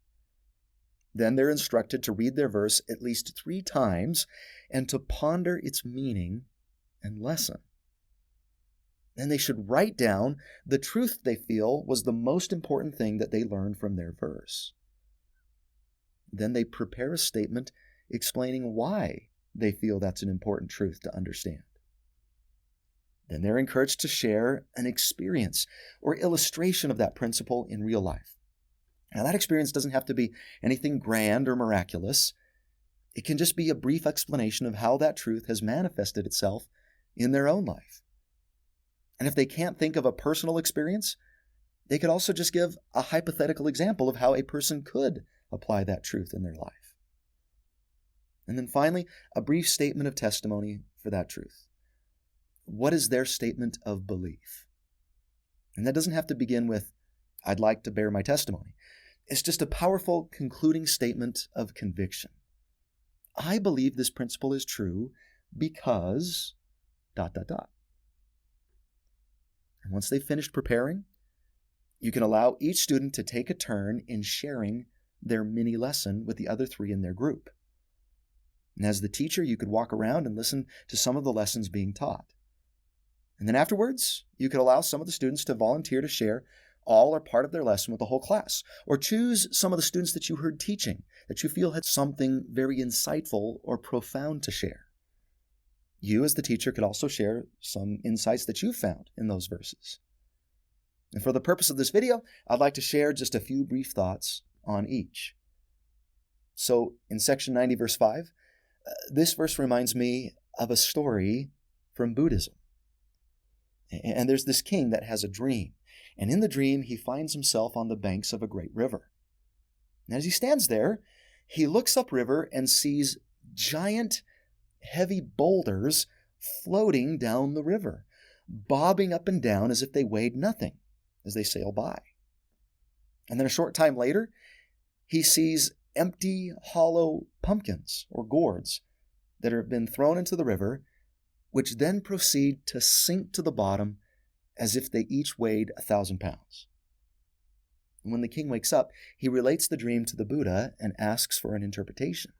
Then they're instructed to read their verse at least 3 times and to ponder its meaning and lesson. Then they should write down the truth they feel was the most important thing that they learned from their verse. Then they prepare a statement explaining why they feel that's an important truth to understand. Then they're encouraged to share an experience or illustration of that principle in real life. Now, that experience doesn't have to be anything grand or miraculous. It can just be a brief explanation of how that truth has manifested itself in their own life. And if they can't think of a personal experience, they could also just give a hypothetical example of how a person could apply that truth in their life. And then finally, a brief statement of testimony for that truth. What is their statement of belief? And that doesn't have to begin with, I'd like to bear my testimony. It's just a powerful concluding statement of conviction. I believe this principle is true because ... And once they've finished preparing, you can allow each student to take a turn in sharing their mini lesson with the other 3 in their group. And as the teacher, you could walk around and listen to some of the lessons being taught. And then afterwards, you could allow some of the students to volunteer to share all or part of their lesson with the whole class, or choose some of the students that you heard teaching that you feel had something very insightful or profound to share. You, as the teacher, could also share some insights that you found in those verses. And for the purpose of this video, I'd like to share just a few brief thoughts on each. So in section 90, verse 5, this verse reminds me of a story from Buddhism. And there's this king that has a dream. And in the dream, he finds himself on the banks of a great river. And as he stands there, he looks upriver and sees giant, heavy boulders floating down the river, bobbing up and down as if they weighed nothing as they sail by. And then a short time later, he sees empty, hollow pumpkins or gourds that have been thrown into the river, which then proceed to sink to the bottom as if they each weighed 1,000 pounds. And when the king wakes up, he relates the dream to the Buddha and asks for an interpretation.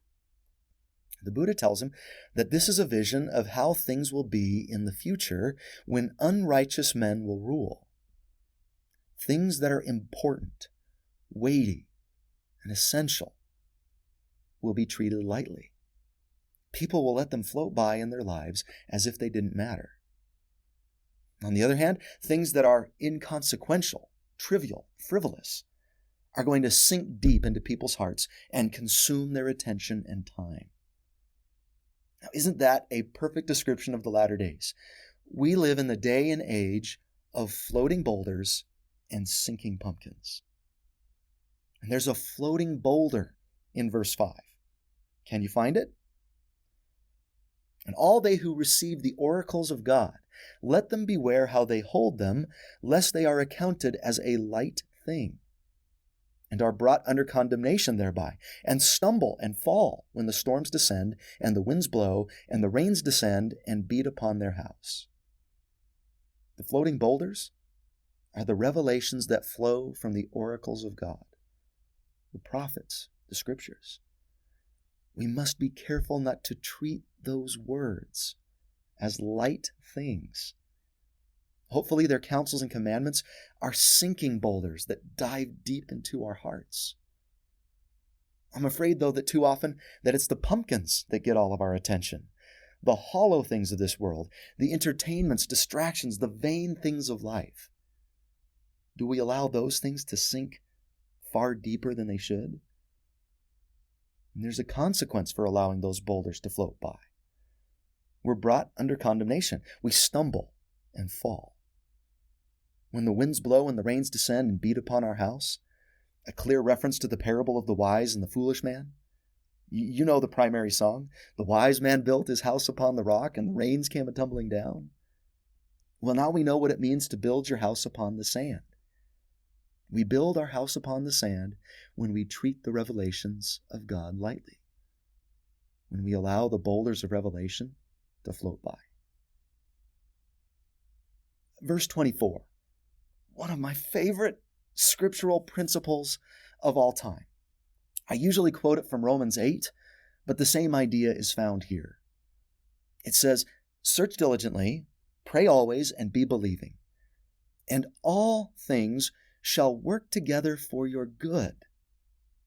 The Buddha tells him that this is a vision of how things will be in the future when unrighteous men will rule. Things that are important, weighty, and essential will be treated lightly. People will let them float by in their lives as if they didn't matter. On the other hand, things that are inconsequential, trivial, frivolous, are going to sink deep into people's hearts and consume their attention and time. Now, isn't that a perfect description of the latter days? We live in the day and age of floating boulders and sinking pumpkins. And there's a floating boulder in verse 5. Can you find it? And all they who receive the oracles of God, let them beware how they hold them, lest they are accounted as a light thing, and are brought under condemnation thereby, and stumble and fall when the storms descend, and the winds blow, and the rains descend, and beat upon their house. The floating boulders are the revelations that flow from the oracles of God, the prophets, the scriptures. We must be careful not to treat those words as light things. Hopefully their counsels and commandments are sinking boulders that dive deep into our hearts. I'm afraid, though, that too often that it's the pumpkins that get all of our attention. The hollow things of this world, the entertainments, distractions, the vain things of life. Do we allow those things to sink far deeper than they should? And there's a consequence for allowing those boulders to float by. We're brought under condemnation. We stumble and fall. When the winds blow and the rains descend and beat upon our house, a clear reference to the parable of the wise and the foolish man. You know the primary song. The wise man built his house upon the rock, and the rains came a-tumbling down. Well, now we know what it means to build your house upon the sand. We build our house upon the sand when we treat the revelations of God lightly, when we allow the boulders of revelation to float by. Verse 24, one of my favorite scriptural principles of all time. I usually quote it from Romans 8, but the same idea is found here. It says, "Search diligently, pray always, and be believing, and all things shall work together for your good,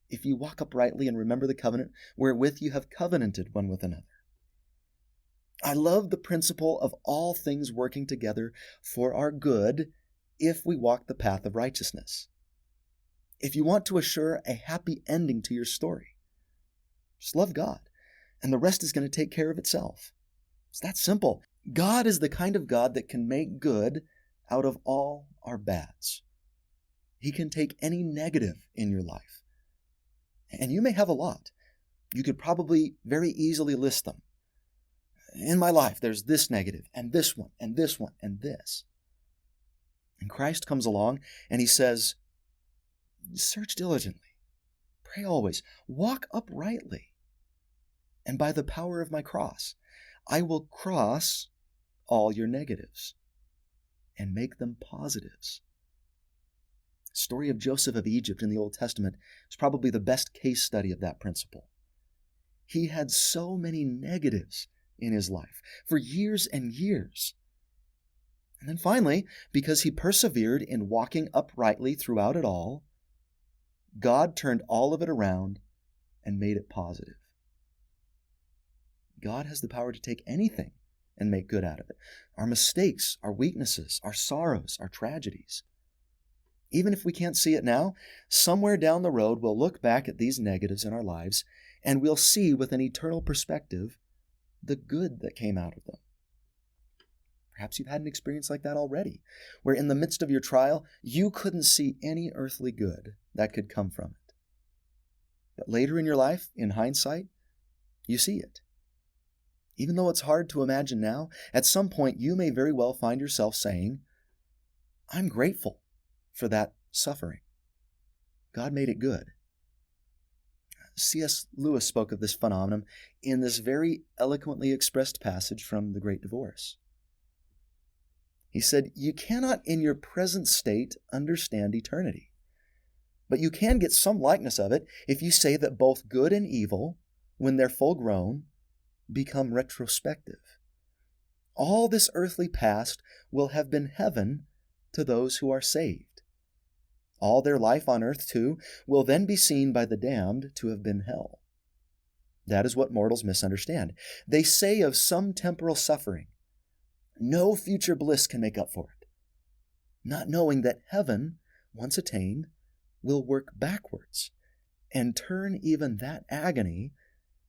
if you walk uprightly and remember the covenant wherewith you have covenanted one with another." I love the principle of all things working together for our good if we walk the path of righteousness. If you want to assure a happy ending to your story, just love God, and the rest is going to take care of itself. It's that simple. God is the kind of God that can make good out of all our bads. He can take any negative in your life. And you may have a lot. You could probably very easily list them. In my life, there's this negative, and this one, and this one, and this. And Christ comes along, and he says, search diligently, pray always, walk uprightly, and by the power of my cross, I will cross all your negatives and make them positives. The story of Joseph of Egypt in the Old Testament is probably the best case study of that principle. He had so many negatives in his life for years and years. And then finally, because he persevered in walking uprightly throughout it all, God turned all of it around and made it positive. God has the power to take anything and make good out of it. Our mistakes, our weaknesses, our sorrows, our tragedies. Even if we can't see it now, somewhere down the road we'll look back at these negatives in our lives and we'll see with an eternal perspective the good that came out of them. Perhaps you've had an experience like that already, where in the midst of your trial, you couldn't see any earthly good that could come from it. But later in your life, in hindsight, you see it. Even though it's hard to imagine now, at some point you may very well find yourself saying, I'm grateful for that suffering. God made it good. C.S. Lewis spoke of this phenomenon in this very eloquently expressed passage from The Great Divorce. He said, you cannot in your present state understand eternity, but you can get some likeness of it if you say that both good and evil, when they're full grown, become retrospective. All this earthly past will have been heaven to those who are saved. All their life on earth, too, will then be seen by the damned to have been hell. That is what mortals misunderstand. They say of some temporal suffering, no future bliss can make up for it, not knowing that heaven, once attained, will work backwards and turn even that agony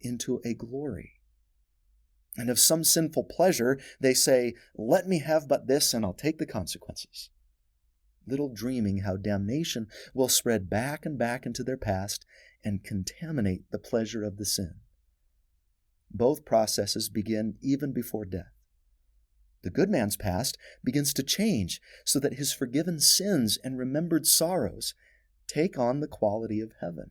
into a glory. And of some sinful pleasure, they say, let me have but this and I'll take the consequences, little dreaming how damnation will spread back and back into their past and contaminate the pleasure of the sin. Both processes begin even before death. The good man's past begins to change so that his forgiven sins and remembered sorrows take on the quality of heaven.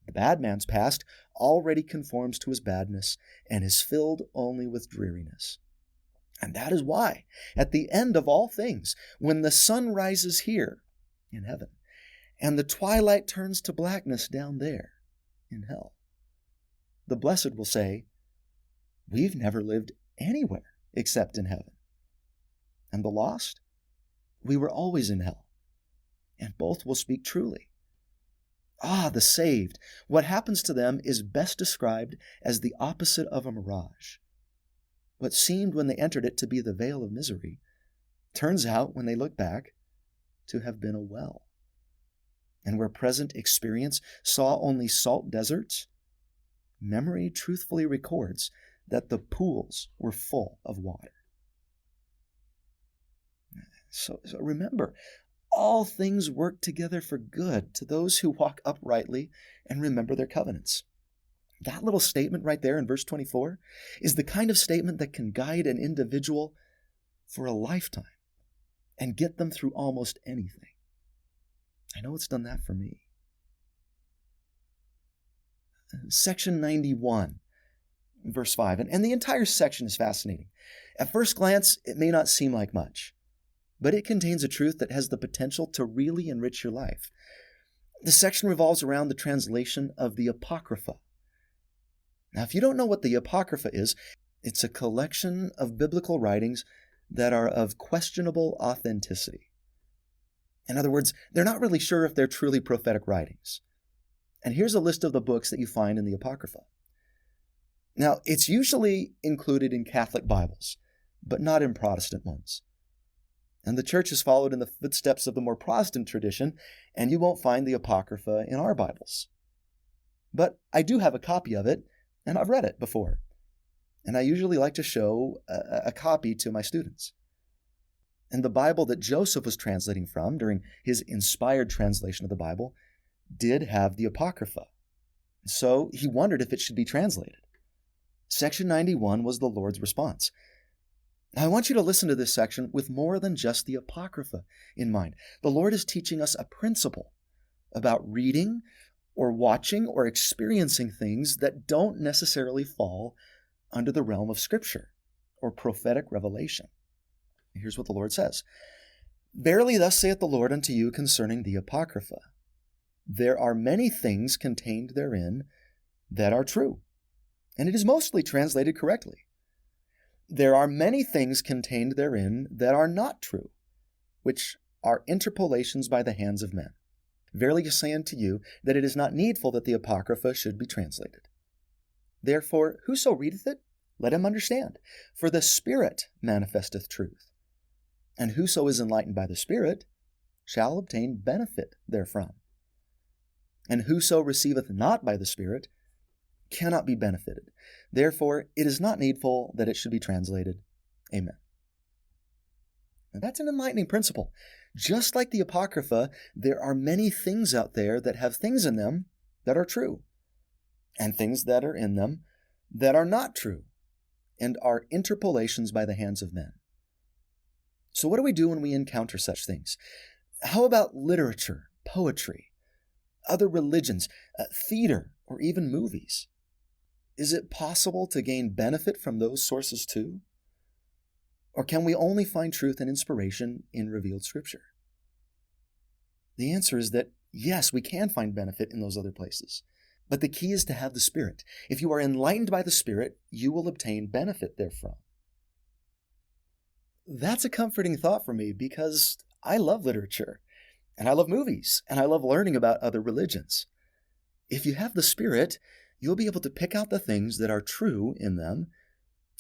The bad man's past already conforms to his badness and is filled only with dreariness. And that is why, at the end of all things, when the sun rises here in heaven, and the twilight turns to blackness down there in hell, the blessed will say, we've never lived anywhere except in heaven. And the lost, we were always in hell. And both will speak truly. Ah, the saved, what happens to them is best described as the opposite of a mirage. What seemed when they entered it to be the veil of misery turns out, when they look back, to have been a well. And where present experience saw only salt deserts, memory truthfully records that the pools were full of water. So remember, all things work together for good to those who walk uprightly and remember their covenants. That little statement right there in verse 24 is the kind of statement that can guide an individual for a lifetime and get them through almost anything. I know it's done that for me. Section 91, verse 5, and the entire section is fascinating. At first glance, it may not seem like much, but it contains a truth that has the potential to really enrich your life. The section revolves around the translation of the Apocrypha. Now, if you don't know what the Apocrypha is, it's a collection of biblical writings that are of questionable authenticity. In other words, they're not really sure if they're truly prophetic writings. And here's a list of the books that you find in the Apocrypha. Now, it's usually included in Catholic Bibles, but not in Protestant ones. And the church has followed in the footsteps of the more Protestant tradition, and you won't find the Apocrypha in our Bibles. But I do have a copy of it, and I've read it before. And I usually like to show a copy to my students. And the Bible that Joseph was translating from during his inspired translation of the Bible did have the Apocrypha. So he wondered if it should be translated. Section 91 was the Lord's response. Now, I want you to listen to this section with more than just the Apocrypha in mind. The Lord is teaching us a principle about reading or watching or experiencing things that don't necessarily fall under the realm of Scripture or prophetic revelation. Here's what the Lord says. Verily thus saith the Lord unto you concerning the Apocrypha. There are many things contained therein that are true, and it is mostly translated correctly. There are many things contained therein that are not true, which are interpolations by the hands of men. Verily I say unto you, that it is not needful that the Apocrypha should be translated. Therefore, whoso readeth it, let him understand. For the Spirit manifesteth truth. And whoso is enlightened by the Spirit shall obtain benefit therefrom. And whoso receiveth not by the Spirit cannot be benefited. Therefore, it is not needful that it should be translated. Amen. Now, that's an enlightening principle. Just like the Apocrypha, there are many things out there that have things in them that are true, and things that are in them that are not true and are interpolations by the hands of men. So what do we do when we encounter such things? How about literature, poetry, other religions, theater, or even movies? Is it possible to gain benefit from those sources too? Or can we only find truth and inspiration in revealed Scripture? The answer is that yes, we can find benefit in those other places. But the key is to have the Spirit. If you are enlightened by the Spirit, you will obtain benefit therefrom. That's a comforting thought for me because I love literature, and I love movies, and I love learning about other religions. If you have the Spirit, you'll be able to pick out the things that are true in them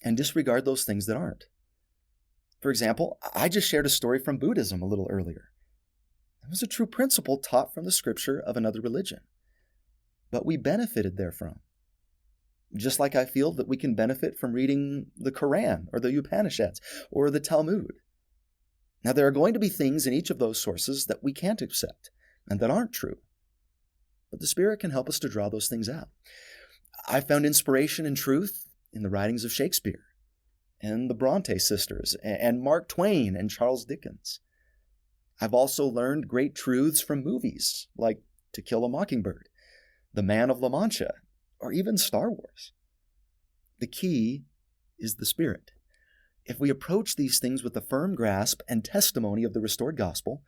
and disregard those things that aren't. For example, I just shared a story from Buddhism a little earlier. It was a true principle taught from the Scripture of another religion, but we benefited therefrom. Just like I feel that we can benefit from reading the Quran or the Upanishads or the Talmud. Now, there are going to be things in each of those sources that we can't accept and that aren't true. But the Spirit can help us to draw those things out. I found inspiration and truth in the writings of Shakespeare and the Bronte sisters and Mark Twain and Charles Dickens. I've also learned great truths from movies like To Kill a Mockingbird, The Man of La Mancha, or even Star Wars. The key is the Spirit. If we approach these things with a firm grasp and testimony of the restored gospel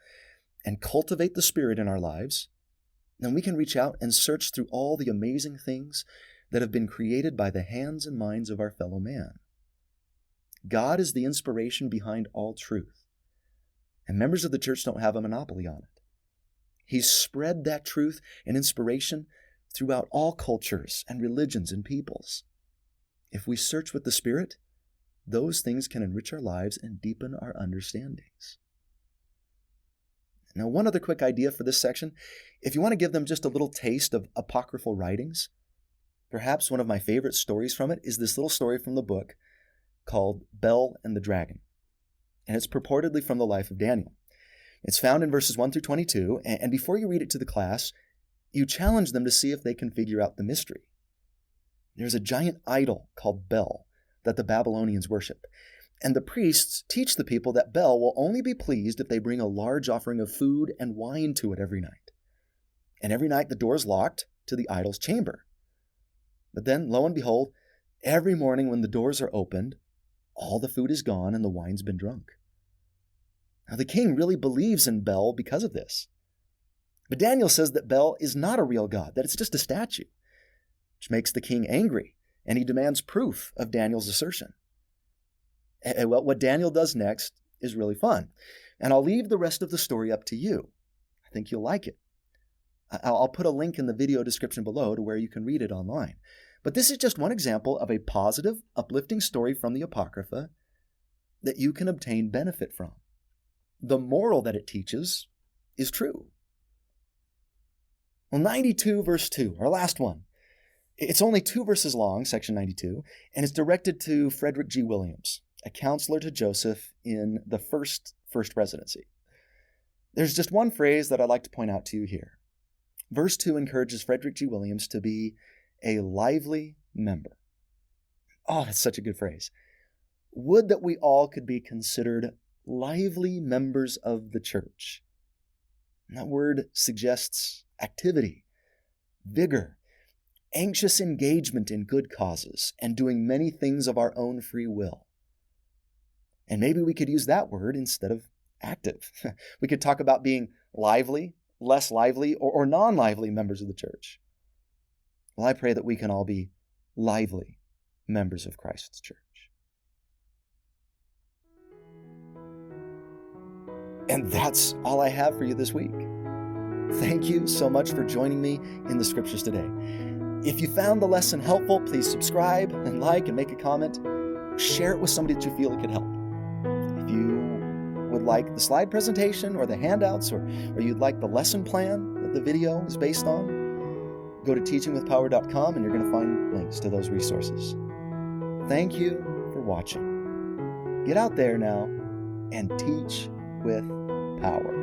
and cultivate the Spirit in our lives, then we can reach out and search through all the amazing things that have been created by the hands and minds of our fellow man. God is the inspiration behind all truth, and members of the church don't have a monopoly on it. He's spread that truth and inspiration throughout all cultures and religions and peoples. If we search with the Spirit, those things can enrich our lives and deepen our understandings. Now, one other quick idea for this section. If you want to give them just a little taste of apocryphal writings, perhaps one of my favorite stories from it is this little story from the book called Bel and the Dragon. And it's purportedly from the life of Daniel. It's found in verses 1 through 22, and before you read it to the class, you challenge them to see if they can figure out the mystery. There's a giant idol called Bel that the Babylonians worship, and the priests teach the people that Bel will only be pleased if they bring a large offering of food and wine to it every night. And every night the door is locked to the idol's chamber. But then, lo and behold, every morning when the doors are opened, all the food is gone and the wine's been drunk. Now the king really believes in Bel because of this. But Daniel says that Bel is not a real god, that it's just a statue, which makes the king angry, and he demands proof of Daniel's assertion. And what Daniel does next is really fun, and I'll leave the rest of the story up to you. I think you'll like it. I'll put a link in the video description below to where you can read it online. But this is just one example of a positive, uplifting story from the Apocrypha that you can obtain benefit from. The moral that it teaches is true. Well, 92 verse 2, our last one. It's only 2 verses long, section 92, and it's directed to Frederick G. Williams, a counselor to Joseph in the first residency. There's just one phrase that I'd like to point out to you here. Verse 2 encourages Frederick G. Williams to be a lively member. Oh, that's such a good phrase. Would that we all could be considered lively members of the church. And that word suggests activity, vigor, anxious engagement in good causes, and doing many things of our own free will. And maybe we could use that word instead of active. We could talk about being lively, less lively, or non-lively members of the church. Well, I pray that we can all be lively members of Christ's church. And that's all I have for you this week. Thank you so much for joining me in the scriptures today. If you found the lesson helpful, please subscribe and like and make a comment. Share it with somebody that you feel it could help. If you would like the slide presentation or the handouts, or you'd like the lesson plan that the video is based on, go to teachingwithpower.com and you're going to find links to those resources. Thank you for watching. Get out there now and teach with power.